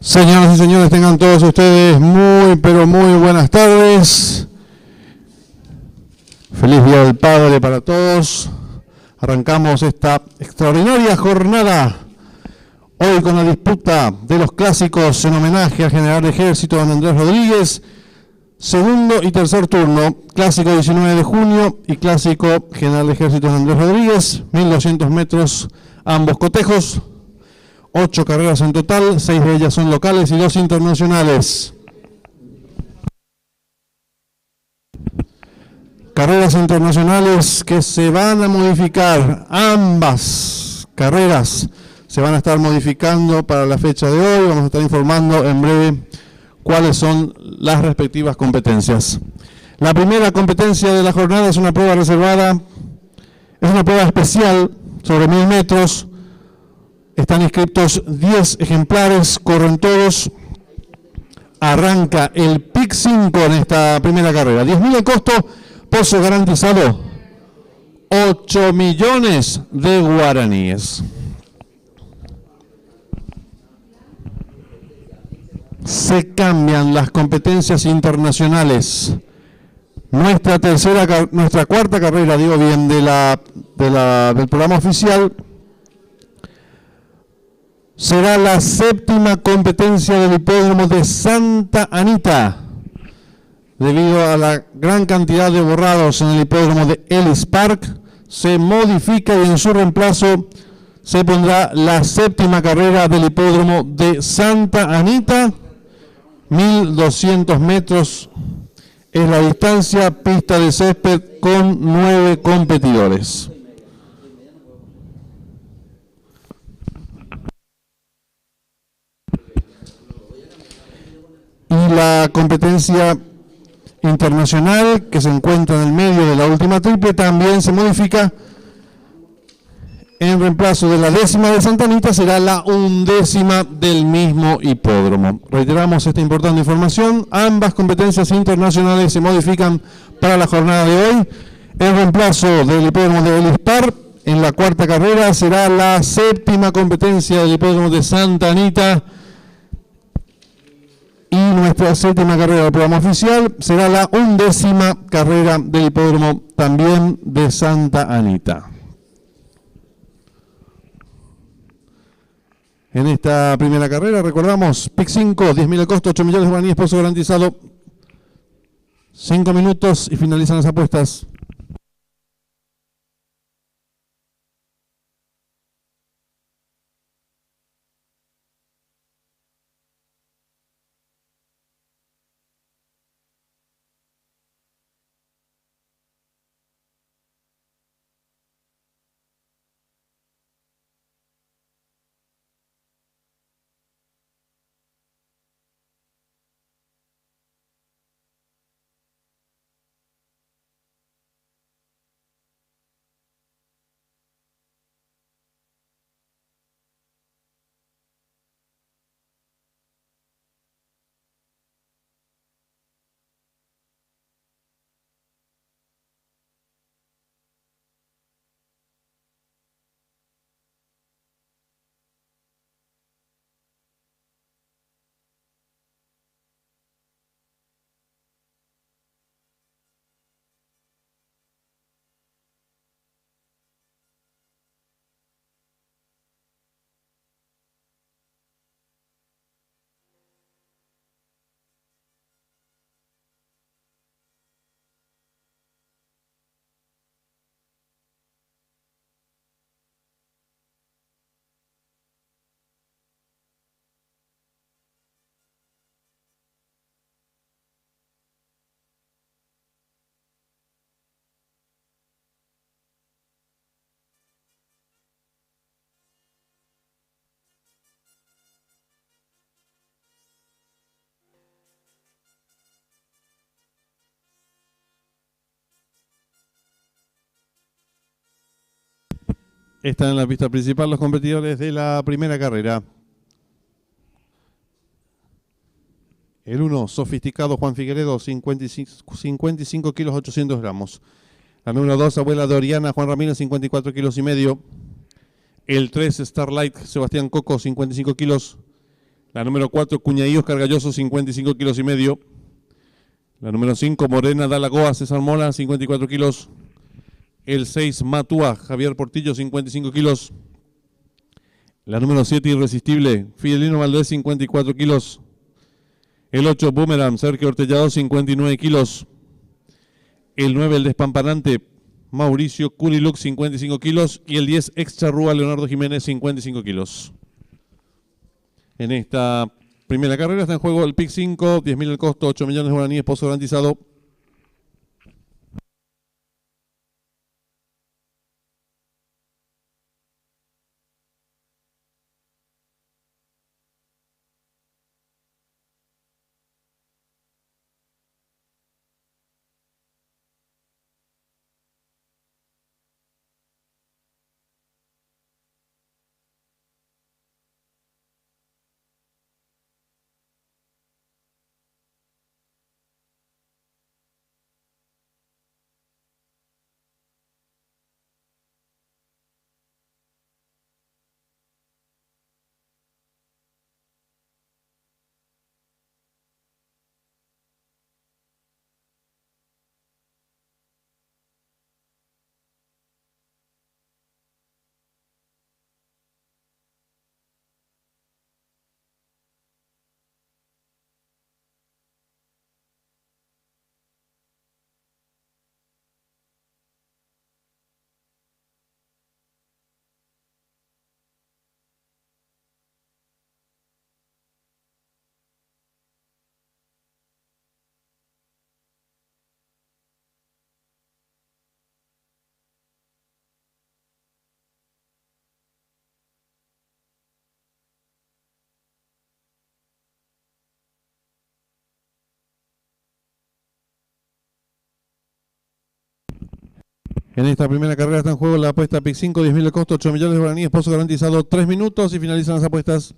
Señoras y señores, tengan todos ustedes muy, pero muy buenas tardes. Feliz Día del Padre para todos. Arrancamos esta extraordinaria jornada hoy con la disputa de los clásicos en homenaje al general de ejército don Andrés Rodríguez. Segundo y tercer turno, clásico 19 de junio y clásico general de ejército don Andrés Rodríguez, 1200 metros ambos cotejos. 8 carreras en total, 6 de ellas son locales y 2 internacionales. Carreras internacionales que se van a modificar, ambas carreras se van a estar modificando para la fecha de hoy. Vamos a estar informando en breve cuáles son las respectivas competencias. La primera competencia de la jornada es una prueba reservada, es una prueba especial sobre 1000 metros. Están inscritos 10 ejemplares, corren todos. Arranca el pick 5 en esta primera carrera. 10.000 el costo, pozo garantizado 8 millones de guaraníes. Se cambian las competencias internacionales. Nuestra cuarta carrera, digo bien, del programa oficial, será la séptima competencia del hipódromo de Santa Anita. Debido a la gran cantidad de borrados en el hipódromo de Ellis Park, se modifica y en su reemplazo se pondrá la séptima carrera del hipódromo de Santa Anita. 1200 metros es la distancia, pista de césped con 9 competidores. Y la competencia internacional que se encuentra en el medio de la última triple también se modifica. En reemplazo de la 10ª de Santa Anita será la 11ª del mismo hipódromo. Reiteramos esta importante información. Ambas competencias internacionales se modifican para la jornada de hoy. En reemplazo del hipódromo de Ellis Park, en la cuarta carrera será la séptima competencia del hipódromo de Santa Anita. Y nuestra séptima carrera del programa oficial será la 11ª carrera del hipódromo también de Santa Anita. En esta primera carrera, recordamos, pick 5, 10.000 el costo, 8 millones de guaraníes, pozo garantizado. 5 minutos y finalizan las apuestas. Están en la pista principal los competidores de la primera carrera. El 1, sofisticado Juan Figueredo, 55 kilos 800 gramos. La número 2, abuela de Oriana, Juan Ramírez, 54 kilos y medio. El 3, Starlight, Sebastián Coco, 55 kilos. La número 4, Cuñaíos Cargalloso, 55 kilos y medio. La número 5, Morena Dalagoa, César Mola, 54 kilos. El 6, Matua, Javier Portillo, 55 kilos. La número 7, Irresistible, Fidelino Valdés, 54 kilos. El 8, Boomerang, Sergio Ortellado, 59 kilos. El 9, El Despampanante, Mauricio Curilux, 55 kilos. Y el 10, Ex-Charrúa, Leonardo Jiménez, 55 kilos. En esta primera carrera está en juego el PIC 5, 10.000 el costo, 8 millones de guaraníes, pozo garantizado. En esta primera carrera está en juego la apuesta PIC 5, 10.000 el costo, 8 millones de guaraníes, pozo garantizado, 3 minutos y finalizan las apuestas.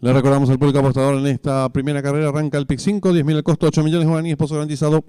Le recordamos al público apostador en esta primera carrera arranca el PIC 5, 10.000 el costo, 8 millones de guaraníes, pozo garantizado.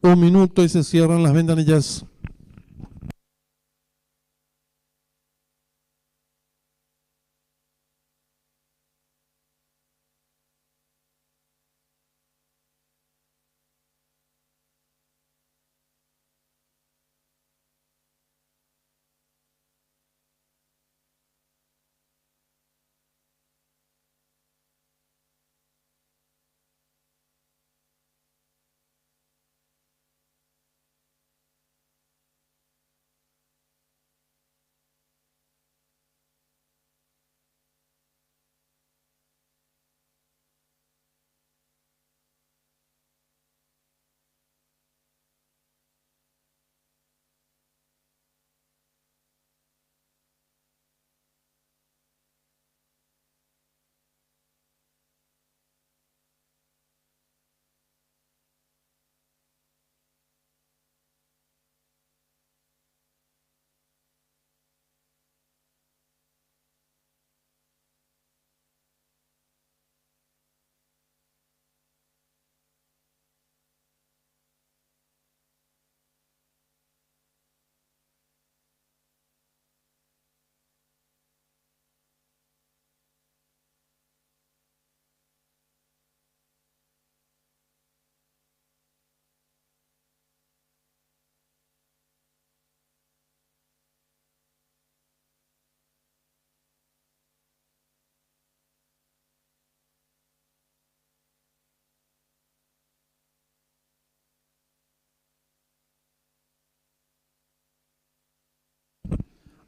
un minuto y se cierran las ventanillas.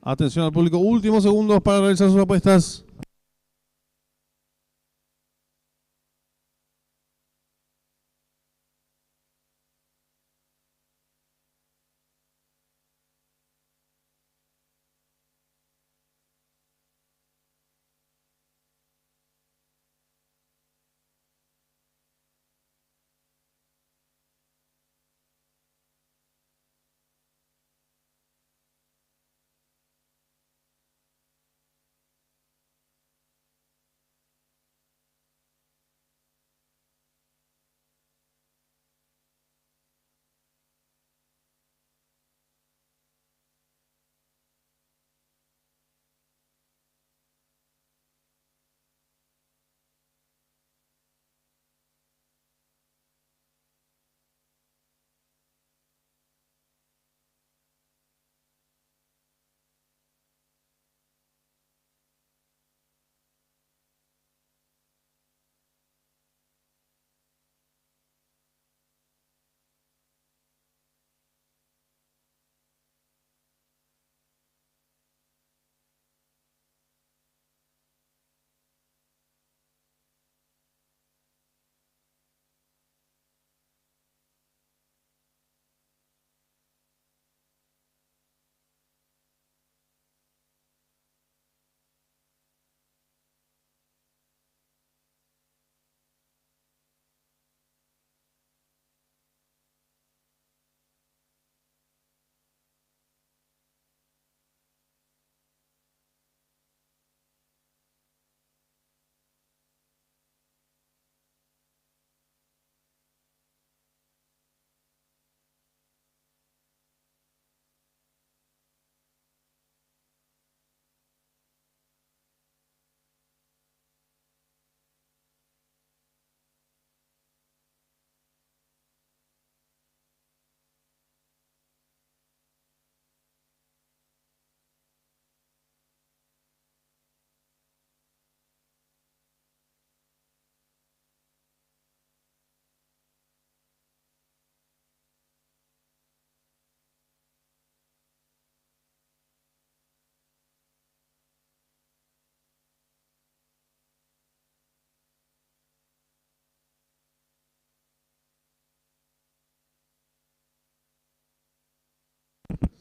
Atención al público, últimos segundos para realizar sus apuestas.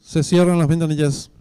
Se cierran las ventanillas.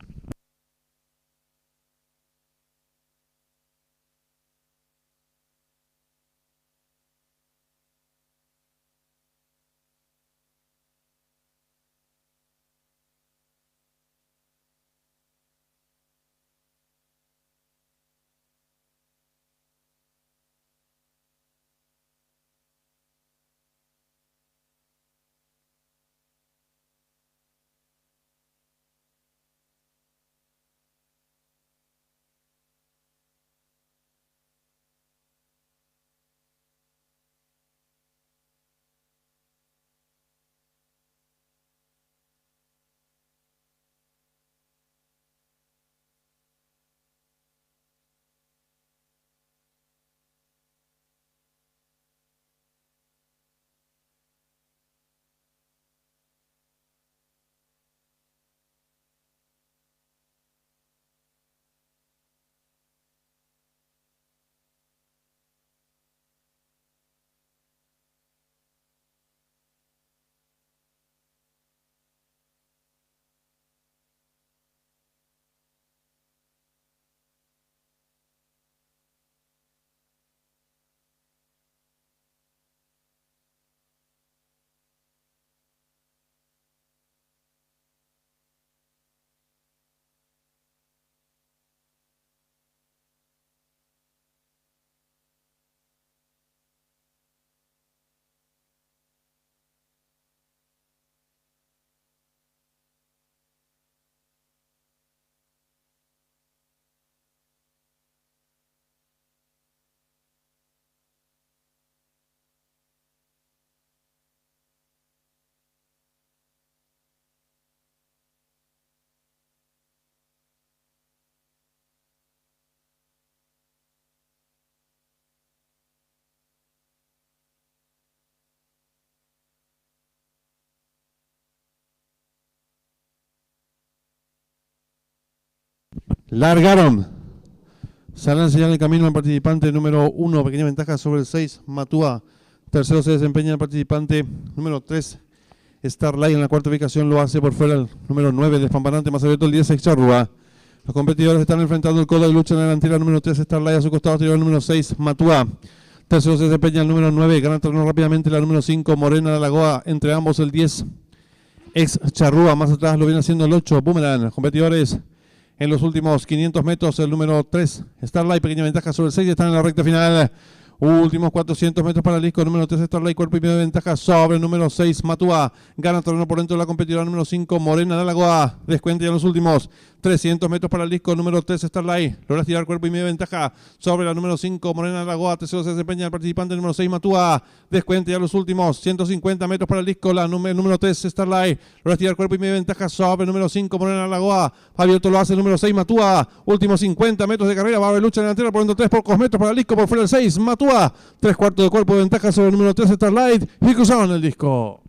Largaron. Sale a enseñar el camino al participante número 1, pequeña ventaja sobre el 6, Matúa. Tercero se desempeña el participante número 3, Starlight. En la cuarta ubicación lo hace por fuera el número 9, Despampanante. Más abierto el 10, Charrúa. Los competidores están enfrentando el codo de lucha en la delantera número 3, Starlight. A su costado anterior el número 6, Matúa. Tercero se desempeña el número 9, gana terreno rápidamente la número 5, Morena de la Lagoa. Entre ambos el 10, Ex Charrúa. Más atrás lo viene haciendo el 8, Boomerang. Los competidores en los últimos 500 metros, el número 3, Starlight, pequeña ventaja sobre el 6, están en la recta final. Últimos 400 metros para el disco, número 3, Starlight, cuerpo y medio de ventaja sobre el número 6, Matúa. Gana terreno por dentro de la competidora número 5, Morena de Lagoa. Descuenta ya en los últimos 300 metros para el disco, número 3, Starlight. Logra tirar cuerpo y medio de ventaja sobre la número 5, Morena de Lagoa. Tercero se desempeña el participante número 6, Matúa. Descuenta ya los últimos 150 metros para el disco, el número 3, Starlight. Logra tirar cuerpo y medio de ventaja sobre el número 5, Morena de Lagoa. Abierto lo hace el número 6, Matúa. Últimos 50 metros de carrera, va a haber lucha delantera por dentro, 3 pocos metros para el disco, por fuera el 6, Matúa. 3/4 de cuerpo de ventaja sobre el número 3, Starlight. Y cruzaron el disco.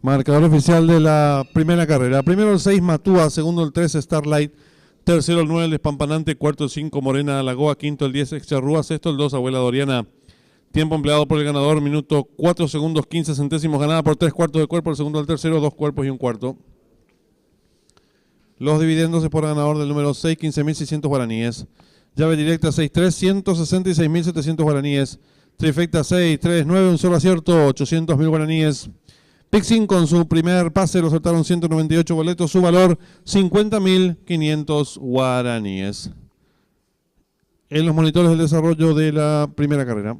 Marcador oficial de la primera carrera. Primero el 6 Matúa, segundo el 3 Starlight, tercero el 9 el Despampanante, cuarto el 5 Morena Alagoa, quinto el 10 Excharrúa, sexto el 2 Abuela Doriana. Tiempo empleado por el ganador, minuto 4 segundos 15 centésimos, ganada por 3 cuartos de cuerpo, el segundo al tercero, 2 cuerpos y 1 cuarto. Los dividendos es por ganador del número 6, 15.600 guaraníes. Llave directa 6-3, 166.700 guaraníes. Trifecta 6-3-9, un solo acierto, 800.000 guaraníes. Pixin con su primer pase lo soltaron 198 boletos, su valor 50.500 guaraníes. En los monitores del desarrollo de la primera carrera.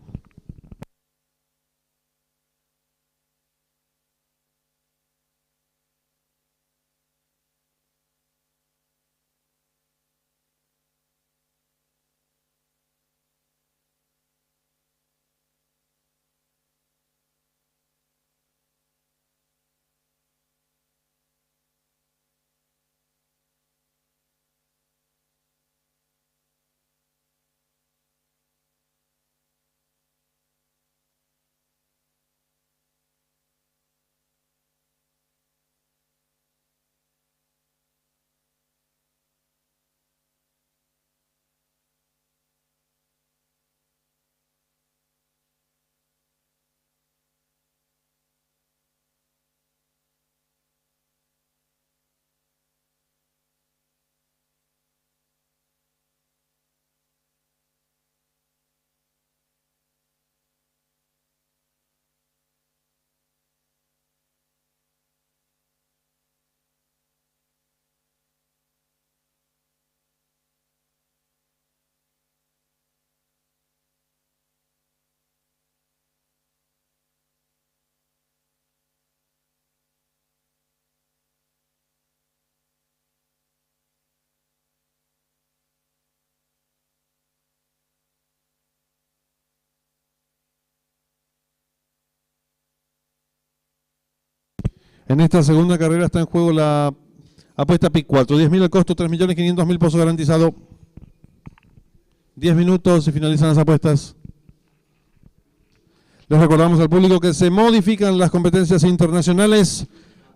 En esta segunda carrera está en juego la apuesta PIC 4. 10.000 el costo, 3.500.000 pozo garantizado. 10 minutos y finalizan las apuestas. Les recordamos al público que se modifican las competencias internacionales.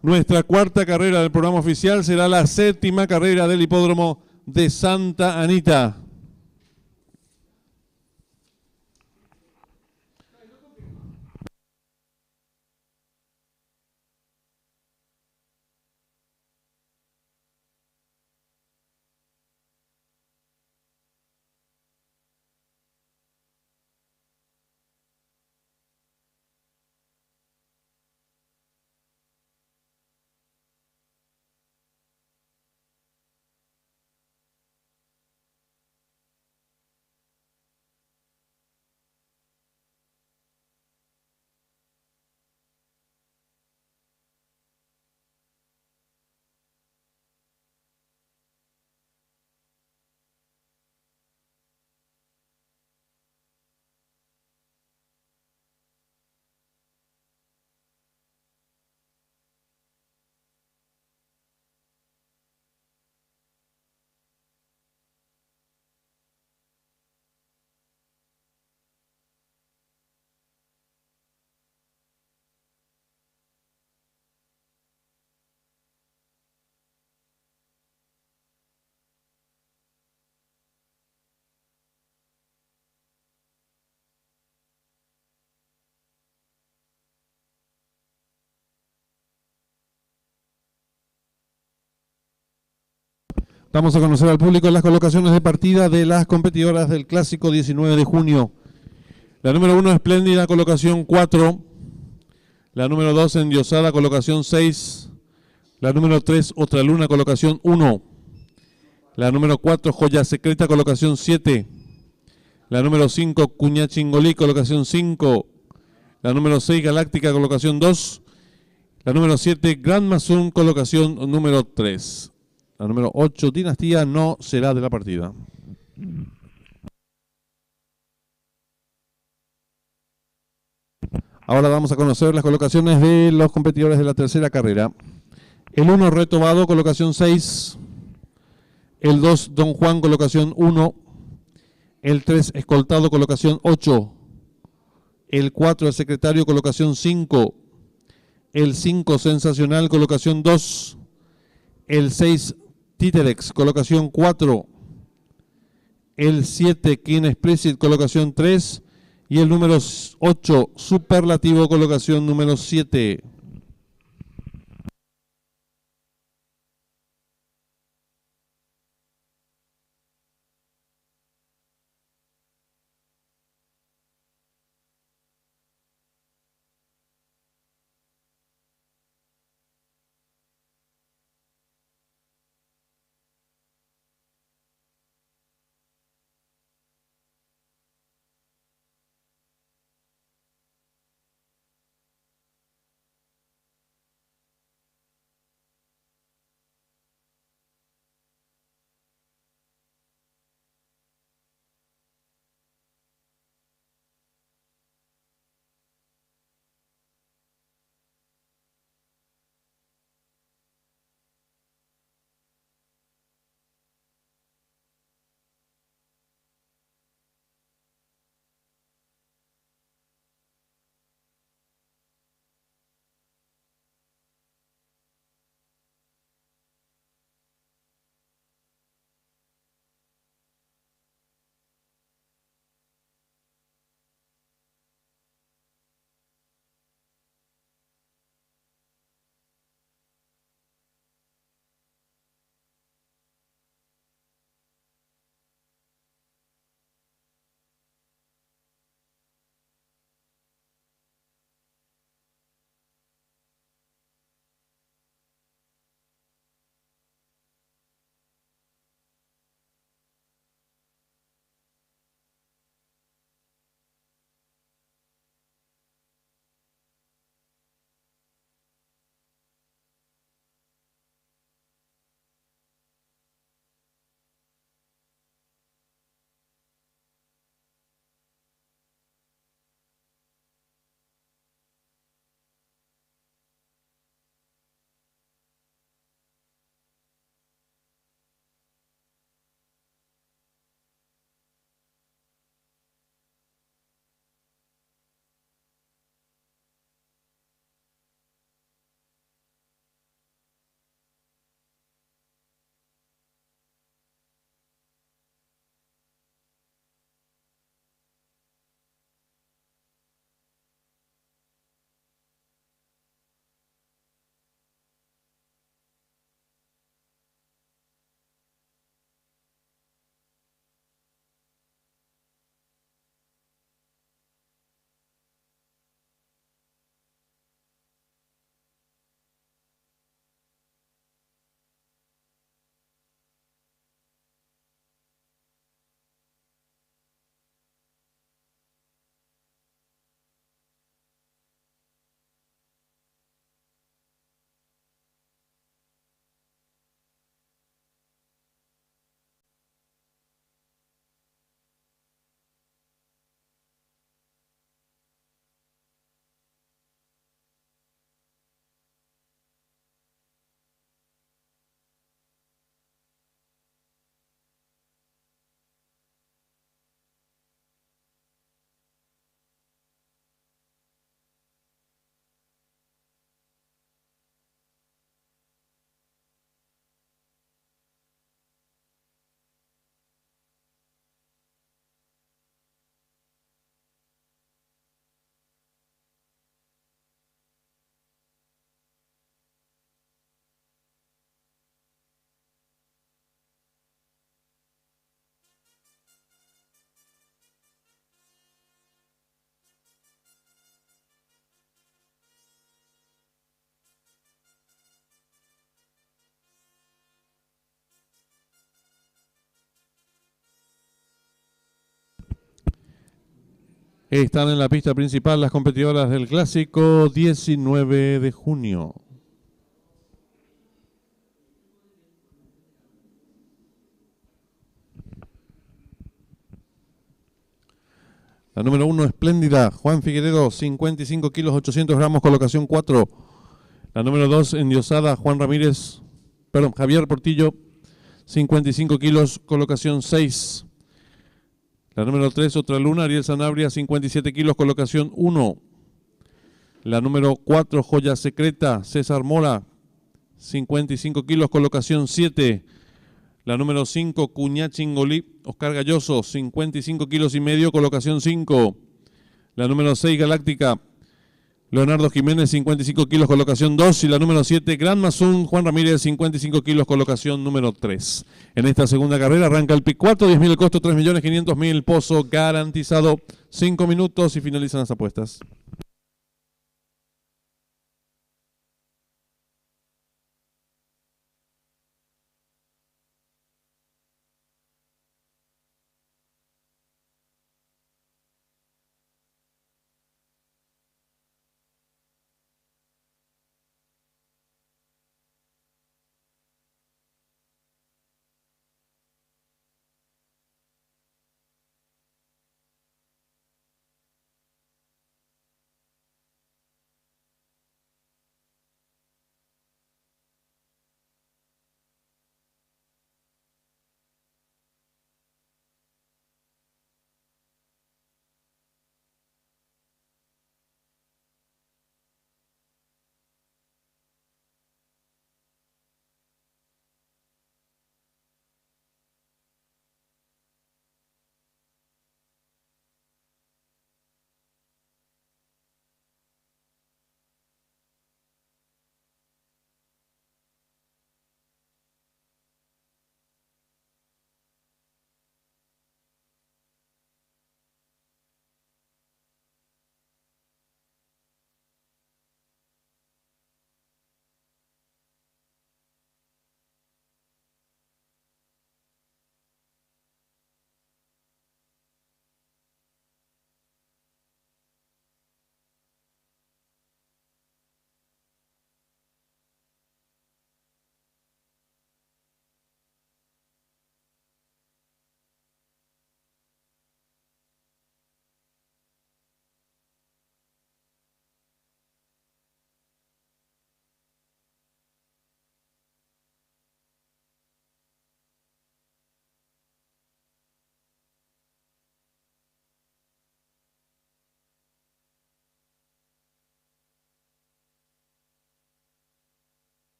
Nuestra cuarta carrera del programa oficial será la séptima carrera del hipódromo de Santa Anita. Vamos a conocer al público las colocaciones de partida de las competidoras del Clásico 19 de junio. La número 1, Espléndida, colocación 4. La número 2, Endiosada, colocación 6. La número 3, Otra Luna, colocación 1. La número 4, Joya Secreta, colocación 7. La número 5, Cuñachingolí, colocación 5. La número 6, Galáctica, colocación 2. La número 7, Gran Mazún, colocación número 3. La número 8, Dinastía, no será de la partida. Ahora vamos a conocer las colocaciones de los competidores de la tercera carrera. El 1, Retobado, colocación 6. El 2, Don Juan, colocación 1. El 3, Escoltado, colocación 8. El 4, El Secretario, colocación 5. El 5, Sensacional, colocación 2. El 6, Titerex, colocación 4. El 7, King Explicit, colocación 3. Y el número 8, Superlativo, colocación número 7. Están en la pista principal las competidoras del Clásico 19 de junio. La número 1, Espléndida, Juan Figueredo, 55 kilos, 800 gramos, colocación 4. La número 2, Endiosada, Javier Portillo, 55 kilos, colocación 6. La número 3, Otra Luna, Ariel Sanabria, 57 kilos, colocación 1. La número 4, Joya Secreta, César Mora, 55 kilos, colocación 7. La número 5, Cuñá Chingolí, Oscar Galloso, 55 kilos y medio, colocación 5. La número 6, Galáctica, Leonardo Jiménez, 55 kilos, colocación 2. Y la número 7, Gran Mazún, Juan Ramírez, 55 kilos, colocación número 3. En esta segunda carrera arranca el pick 4, 10.000 el costo, 3.500.000, pozo garantizado, 5 minutos y finalizan las apuestas.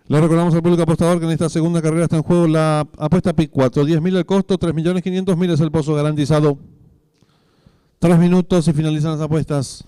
Le recordamos al público apostador que en esta segunda carrera está en juego la apuesta pick 4. 10.000 el costo, 3.500.000 es el pozo garantizado. 3 minutos y finalizan las apuestas.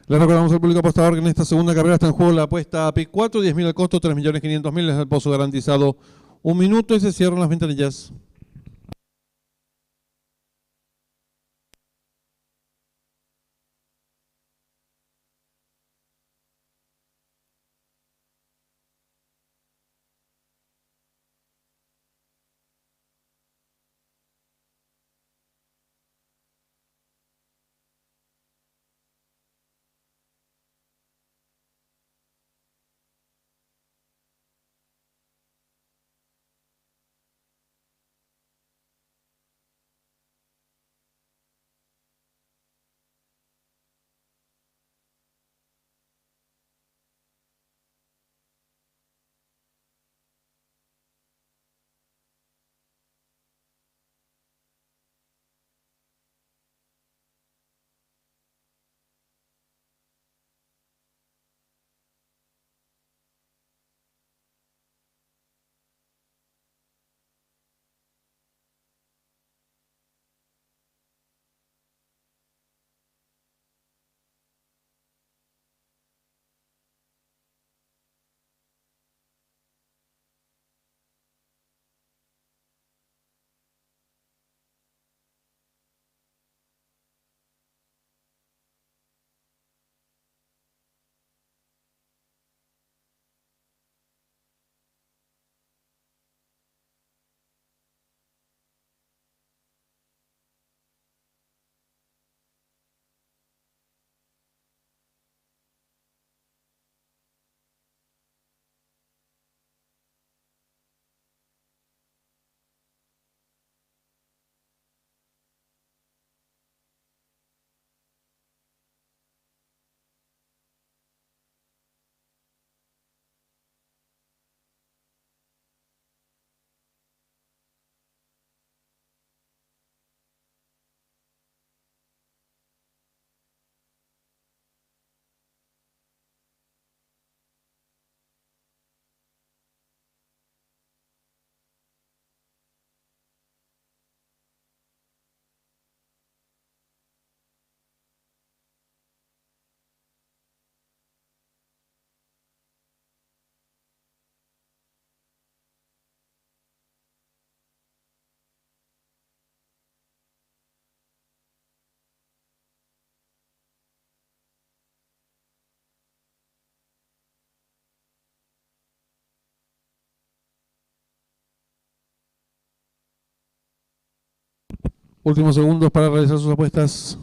Le recordamos al público apostador que en esta segunda carrera está en juego la apuesta a pick 4, 10.000 al costo, 3.500.000 es el pozo garantizado. 1 minuto y se cierran las ventanillas. Últimos segundos para realizar sus apuestas.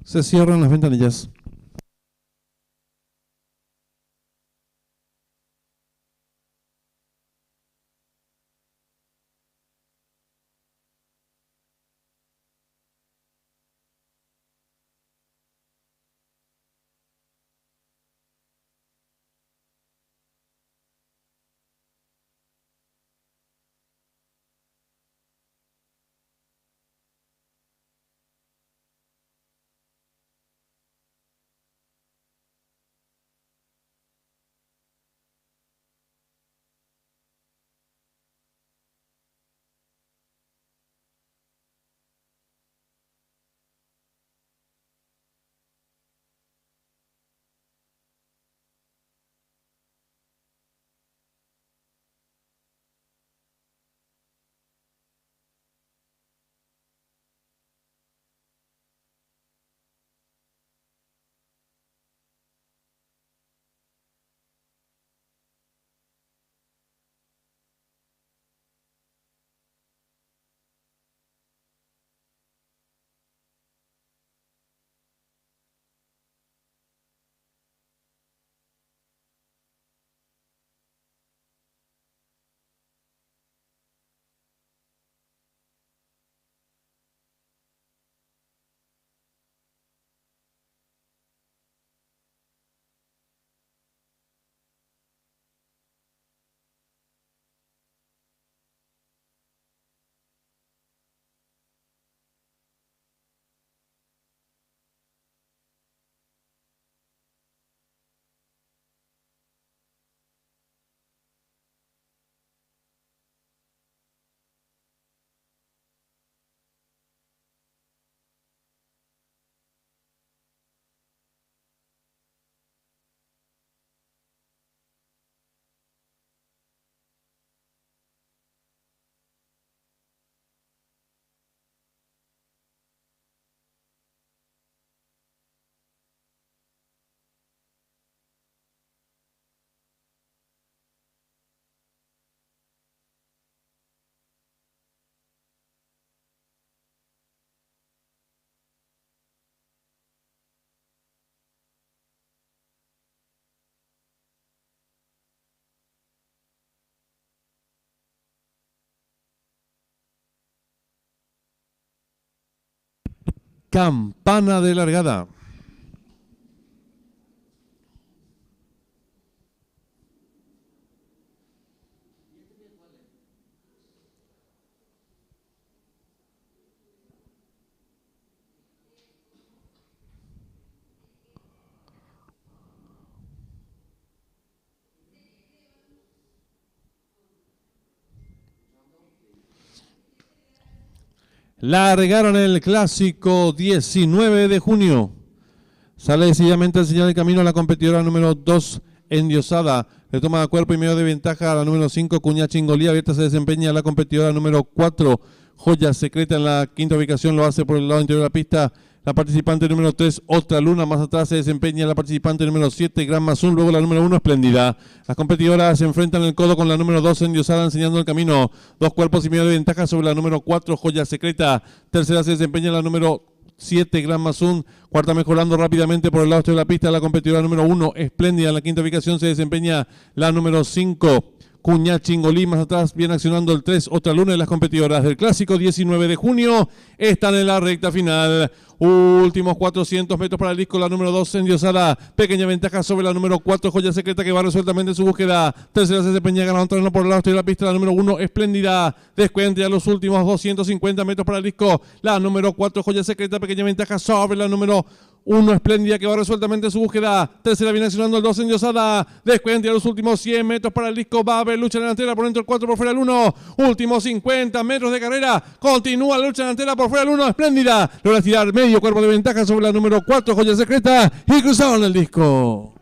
Se cierran las ventanillas. Campana de largada. Largaron el clásico 19 de junio. Sale decididamente al señal de camino la competidora número 2, Endiosada. Le toma cuerpo y medio de ventaja a la número 5, Cuñachingolí. Abierta se desempeña la competidora número 4, Joya Secreta. En la quinta ubicación lo hace por el lado interior de la pista la participante número 3, Otra Luna. Más atrás se desempeña la participante número 7, Gran Mazún. Luego la número 1, Espléndida. Las competidoras se enfrentan el codo con la número 2, Endiosada, enseñando el camino. 2 cuerpos y medio de ventaja sobre la número 4, Joya Secreta. Tercera se desempeña la número 7, Gran Mazún. Cuarta mejorando rápidamente por el lado este de la pista la competidora número 1, Espléndida. En la quinta ubicación se desempeña la número 5, Cuñachingolí. Más atrás viene accionando el 3, Otra Luna. Y las competidoras del clásico 19 de junio están en la recta final. Últimos 400 metros para el disco, la número 2, Endiosada. Pequeña ventaja sobre la número 4, Joya Secreta, que va resueltamente en su búsqueda. Tercera se desempeña ganando por el lado de la pista, la número 1, Espléndida. Descuenta ya los últimos 250 metros para el disco, la número 4, Joya Secreta. Pequeña ventaja sobre la número 1, Espléndida, que va resueltamente en su búsqueda. Tercera viene accionando el 2, Endiosada. Descuenta ya los últimos 100 metros para el disco. Va a haber lucha delantera por dentro el 4, por fuera el 1. Últimos 50 metros de carrera. Continúa la lucha delantera por fuera el 1, Espléndida. Logra tirar medio cuerpo de ventaja sobre la número 4, Joya Secreta. Y cruzaron el disco.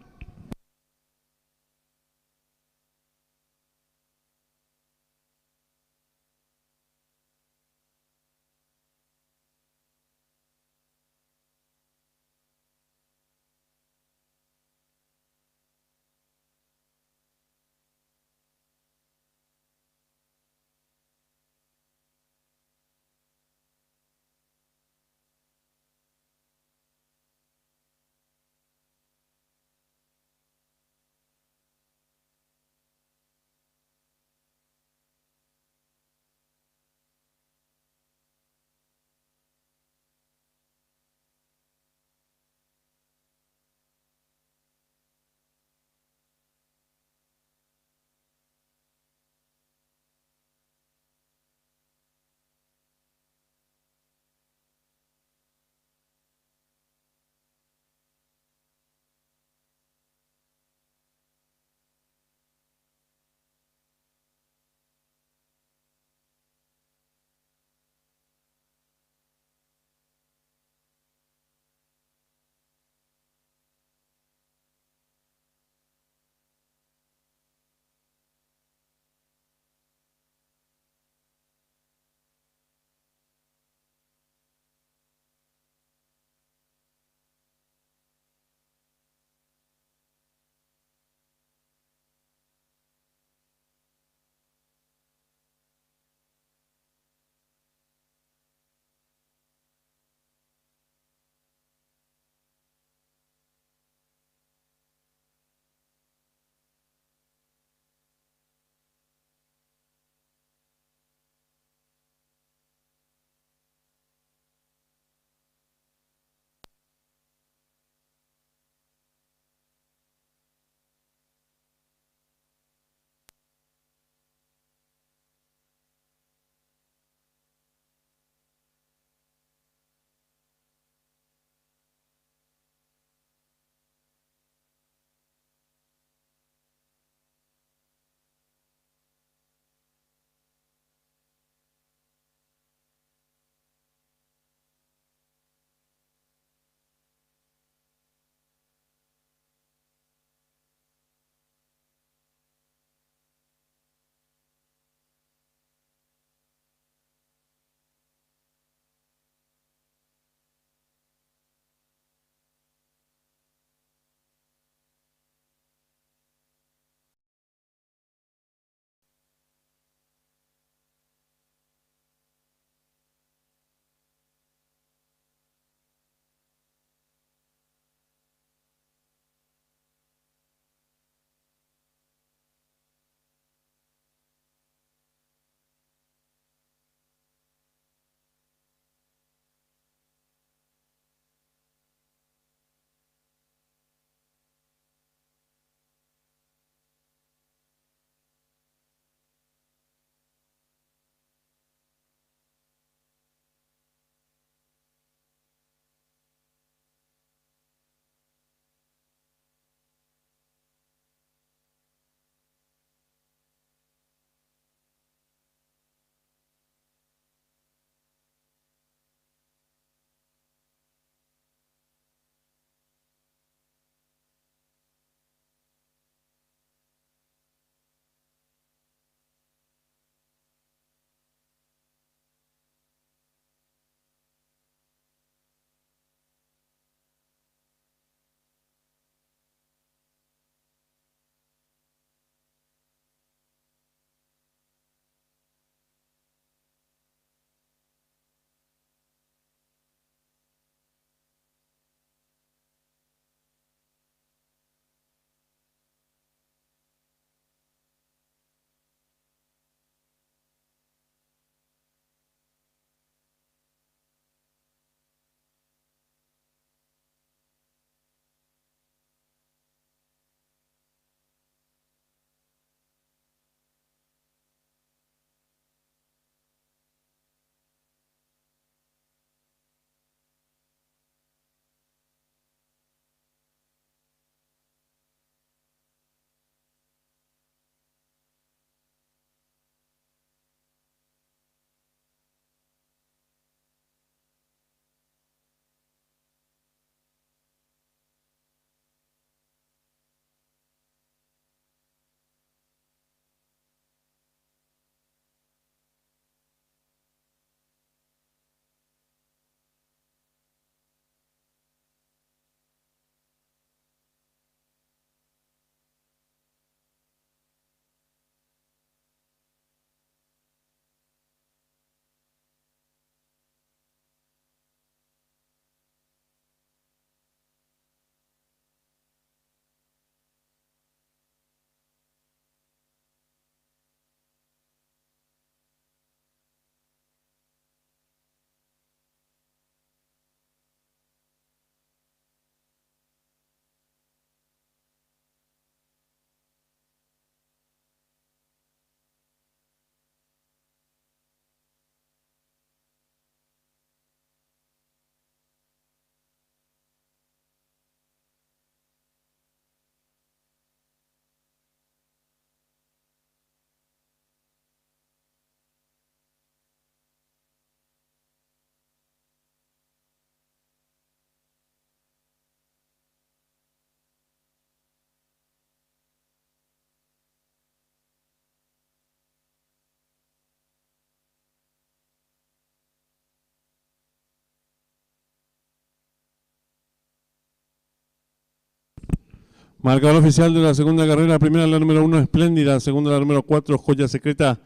Marcador oficial de la segunda carrera. Primera la número 1, Espléndida. Segunda la número 4, Joya Secreta.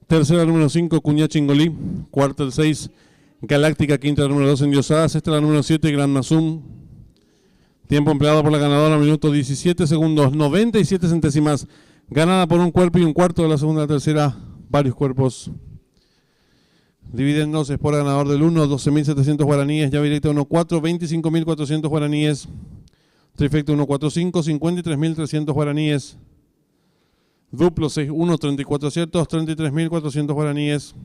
Tercera la número 5, Cuñachingolí. Cuarta el 6, Galáctica. Quinta la número 2, Endiosada. Sexta la número 7, Gran Mazum. Tiempo empleado por la ganadora, minuto 17 segundos, 97 centésimas. Ganada por un cuerpo y un cuarto de la segunda a la tercera, varios cuerpos. Dividendos es por ganador del 1, 12.700 guaraníes. Llave directa 1-4, 25.400 guaraníes. Trifecta 1-4-5, 53.300 guaraníes. Duplo 6-1, 34 aciertos, 33.400 guaraníes.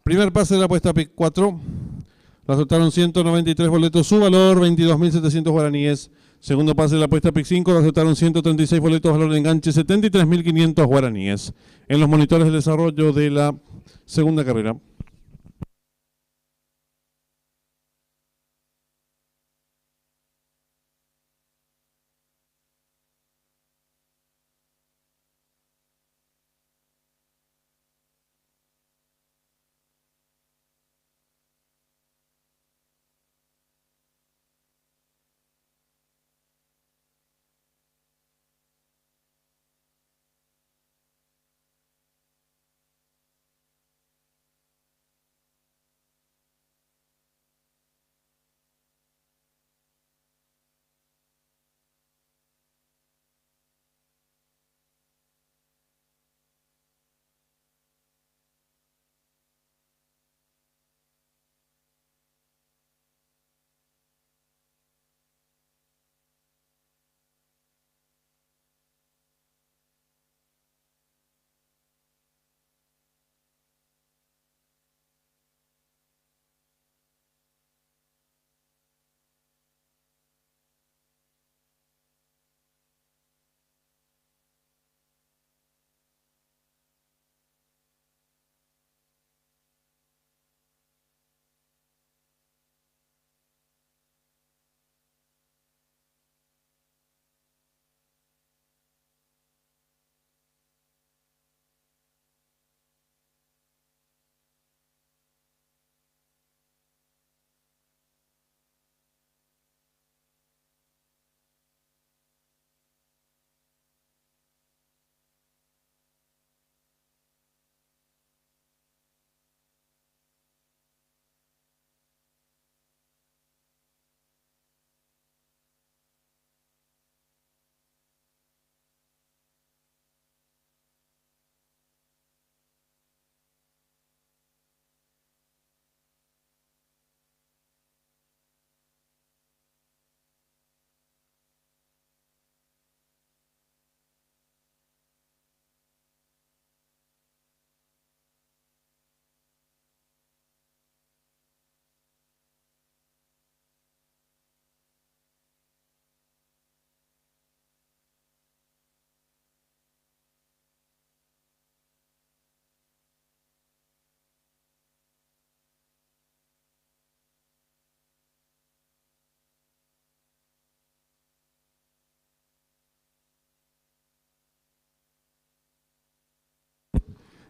Primer pase de la apuesta PIC 4. Resultaron 193 boletos, su valor 22.700 guaraníes. Segundo pase de la apuesta PIC 5, resultaron 136 boletos, valor de enganche 73.500 guaraníes. En los monitores de desarrollo de la segunda carrera.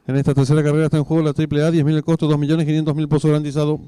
En esta tercera carrera está en juego la AAA, 10.000 el costo, 2.500.000 pozo garantizado.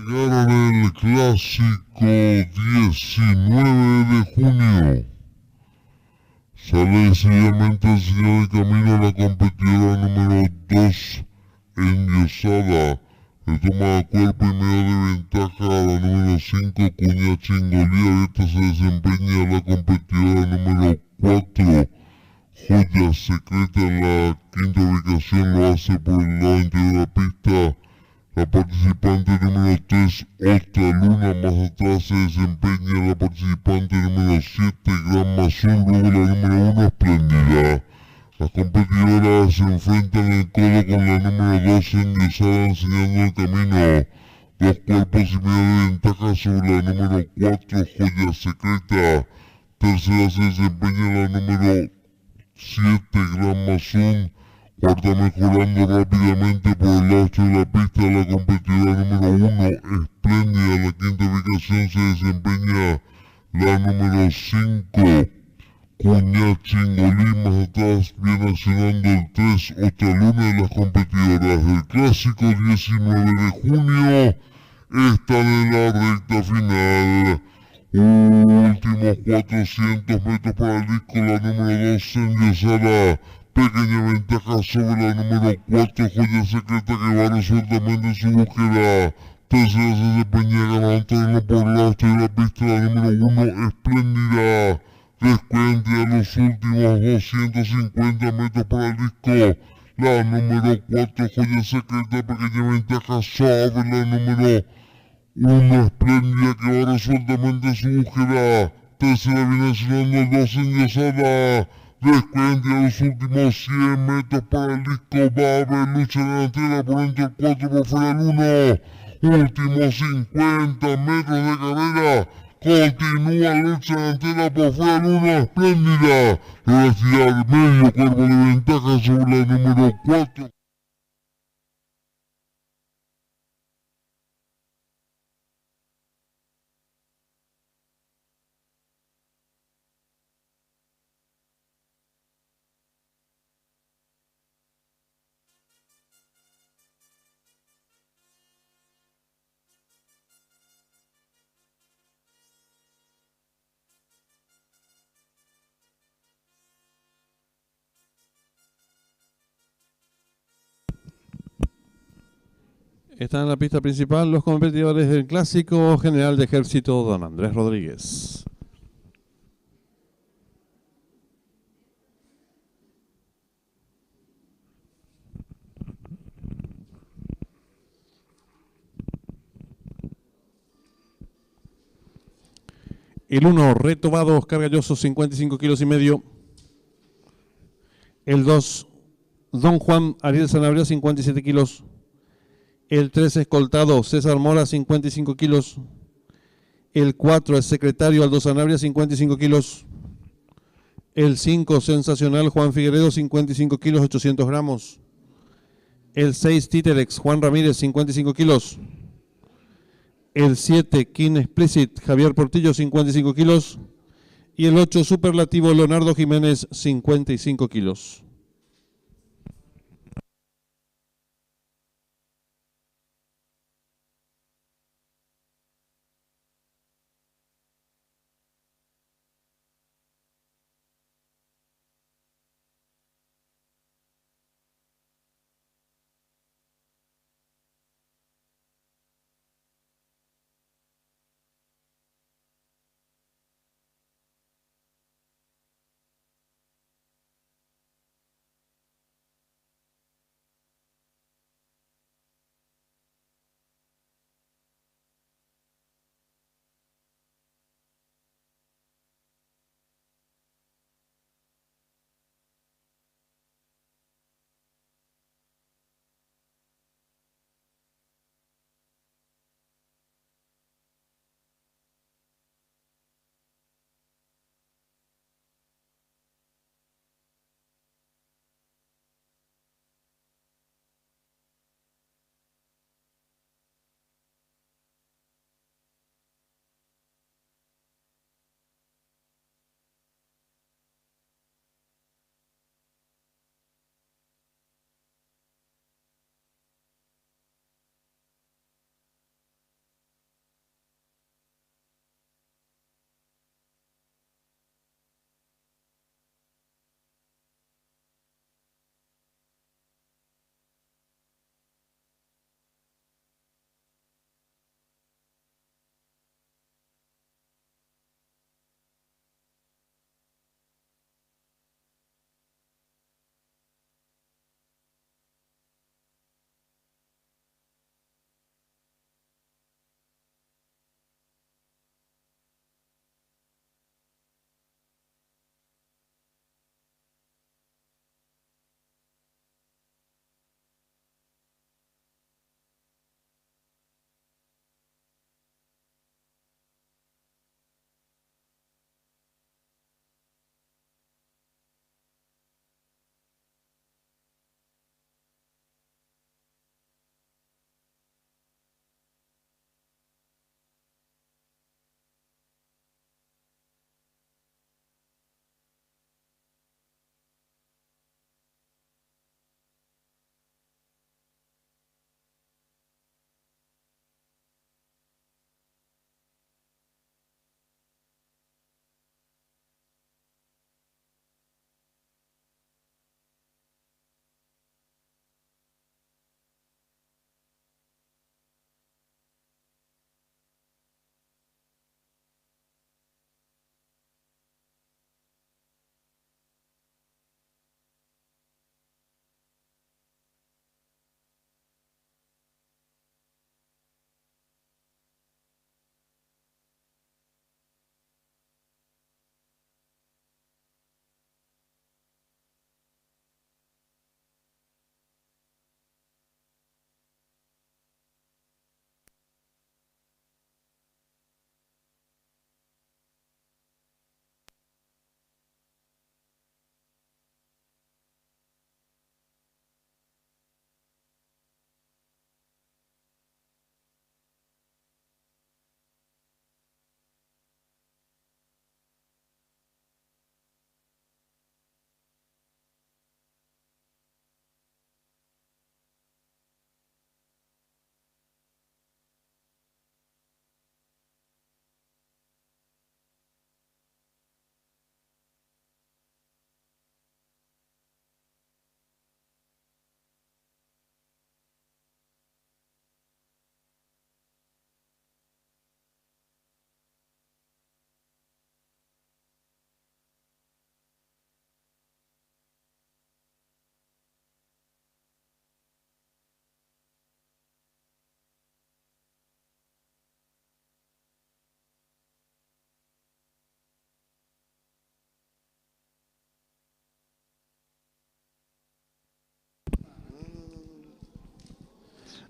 llegaron el clásico 19 de junio. Sale sencillamente el señal de camino la competidora número 2 endiosada. Le toma cuerpo y medio de ventaja a la número 5 Cuña Chingolí. Ahorita se desempeña la competidora número 4 Joya Secreta. En la quinta ubicación lo hace por el lado interior de la pista la participante número 3, Otra Luna. Más atrás se desempeña la participante número 7, Gran Mazón. Luego la número 1, Espléndida. Las competidoras se enfrentan en codo con la número 2, endiosada, enseñando el camino. 2 cuerpos y medio de ventaja sobre la número 4, Joya Secreta. Tercera se desempeña la número 7, Gran Mazón. Cuarta mejorando rápidamente por el lado de la pista la competidora número 1, Espléndida. En la quinta ubicación se desempeña la número 5, Cuña Chingolí. Más atrás viene accionando el 3, Otra Luna. De las competidoras del clásico 19 de junio están en la recta final. Últimos 400 metros para el disco, la número 2 endiosada. Pequeña ventaja sobre la número 4, Joya Secreta, que va resueltamente en su búsqueda. Tercera se desempeña ganando terreno por el lado de la pista, la número 1, Espléndida. Descuente a los últimos 250 metros para el disco. La número 4, Joya Secreta, pequeña ventaja sobre la número 1, Espléndida, que va resueltamente en su búsqueda. Tercera viene accionando el 2, endiosada. Descuente a los últimos 100 metros para el disco. Va a haber lucha delantera por dentro el 4, por fuera el 1. Últimos 50 metros de carrera. Continúa la lucha delantera por fuera el 1. Espléndida. Velocidad medio cuerpo de ventaja sobre la número 4. Están en la pista principal los competidores del clásico General de Ejército Don Andrés Rodríguez. El 1, Reto Vado, Oscar Galloso, 55 kilos y medio. El 2, Don Juan Ariel Sanabria, 57 kilos. El 3, Escoltado, César Mora, 55 kilos. El 4, el Secretario Aldo Sanabria, 55 kilos. El 5, Sensacional, Juan Figueredo, 55 kilos, 800 gramos. El 6, Títerex, Juan Ramírez, 55 kilos. El 7, King Explicit, Javier Portillo, 55 kilos. Y el 8, Superlativo, Leonardo Jiménez, 55 kilos.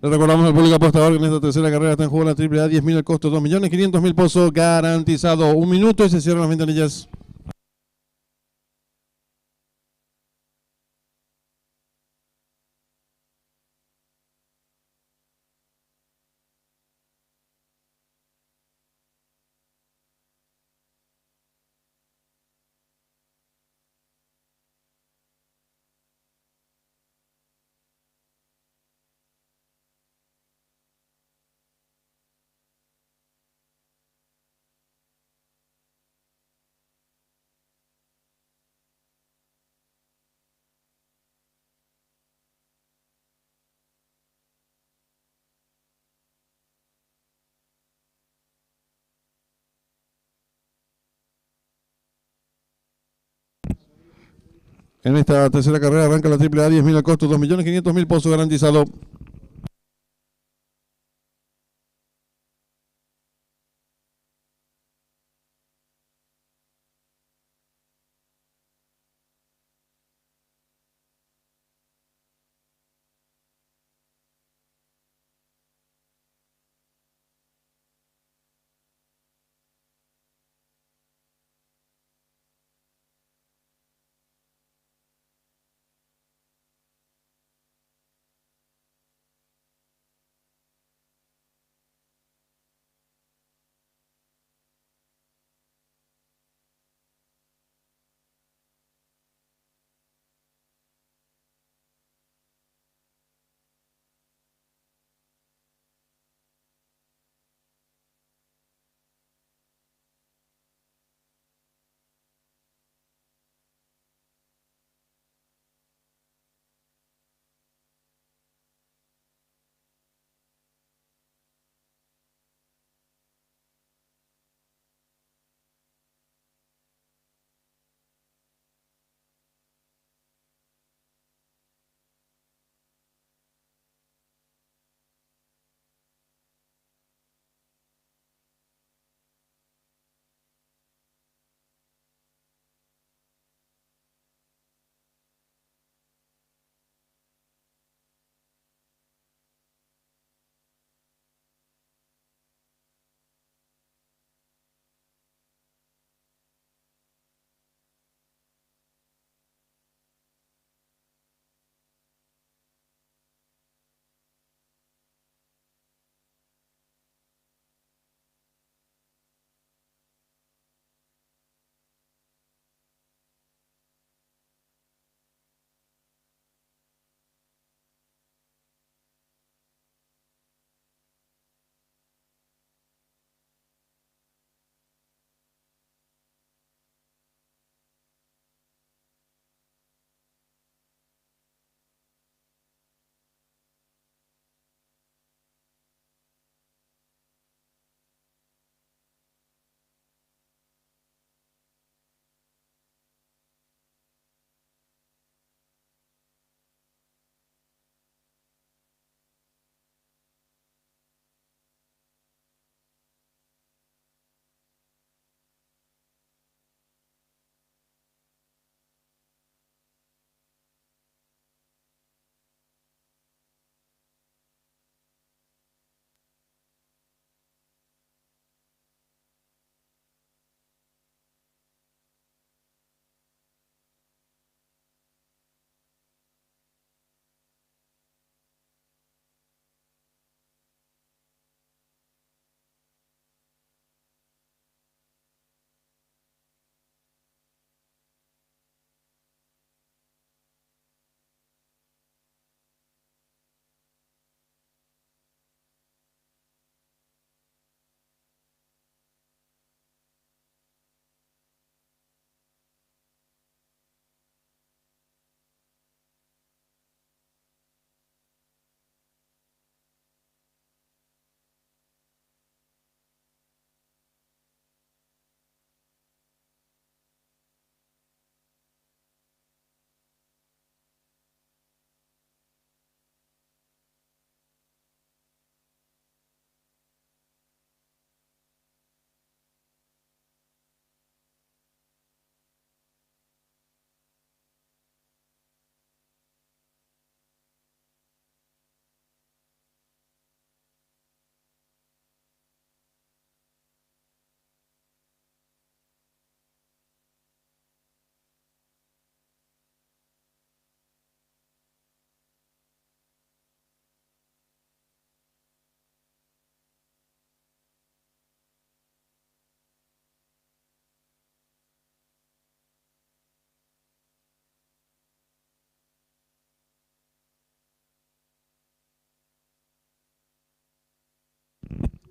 Le recordamos al público apostador que en esta tercera carrera está en juego la AAA 10.000 el costo, 2.500.000 pesos garantizado. 1 minuto y se cierran las ventanillas. En esta tercera carrera arranca la AAA 10.000 al costo, 2.500.000 pesos garantizado.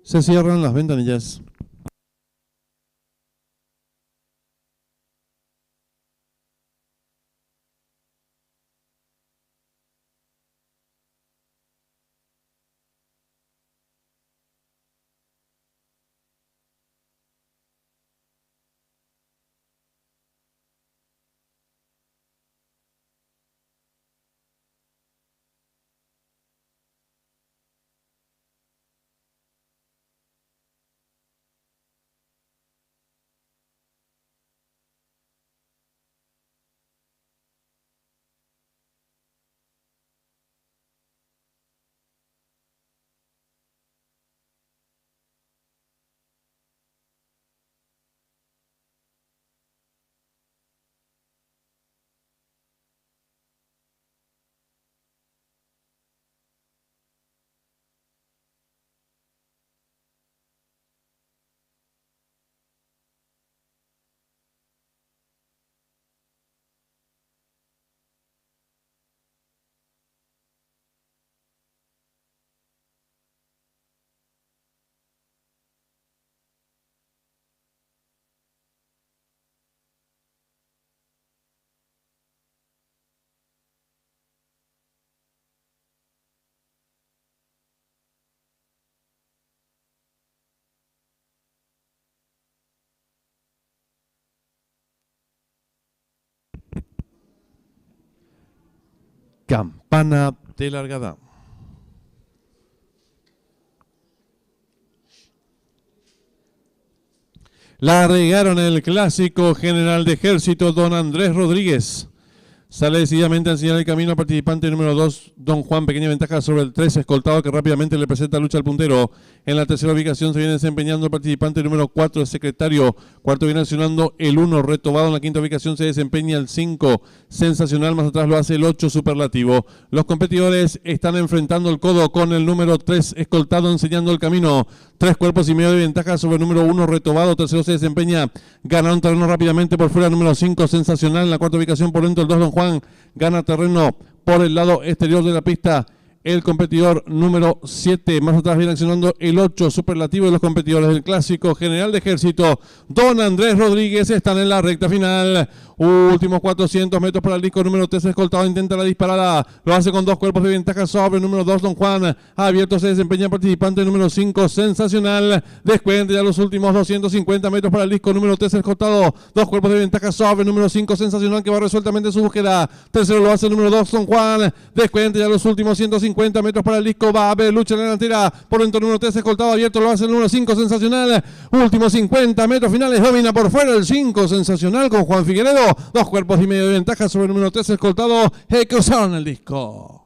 Se cierran las ventanillas. Campana de largada. Largaron el clásico general de ejército don Andrés Rodríguez. Sale decididamente a enseñar el camino al participante número 2, don Juan. Pequeña ventaja sobre el 3, escoltado, que rápidamente le presenta lucha al puntero. En la tercera ubicación se viene desempeñando el participante número 4, el secretario. Cuarto viene accionando el 1, retobado. En la quinta ubicación se desempeña el 5, sensacional. Más atrás lo hace el 8, superlativo. Los competidores están enfrentando el codo con el número 3, escoltado, enseñando el camino. 3 cuerpos y medio de ventaja sobre el número 1, retobado. Tercero se desempeña, gana un terreno rápidamente por fuera el número 5, sensacional. En la cuarta ubicación por dentro el 2, don Juan, gana terreno por el lado exterior de la pista el competidor número 7. Más atrás viene accionando el 8, superlativo. De los competidores del clásico general de ejército don Andrés Rodríguez están en la recta final. Últimos 400 metros para el disco número 3, escoltado, intenta la disparada, lo hace con 2 cuerpos de ventaja sobre el número 2, don Juan. Abierto se desempeña el participante número 5, sensacional. Descuenta ya los últimos 250 metros para el disco número 3, escoltado, 2 cuerpos de ventaja sobre el número 5, sensacional, que va resueltamente su búsqueda. Tercero lo hace el número 2, don Juan. Descuenta ya los últimos 150 metros para el disco, va a haber lucha en la delantera. Por dentro el número 3, escoltado, abierto lo hace el número 5, sensacional. Últimos 50 metros finales, domina por fuera el 5, sensacional, con Juan Figueredo. 2 cuerpos y medio de ventaja sobre el número 3, escoltado, que usaron el disco.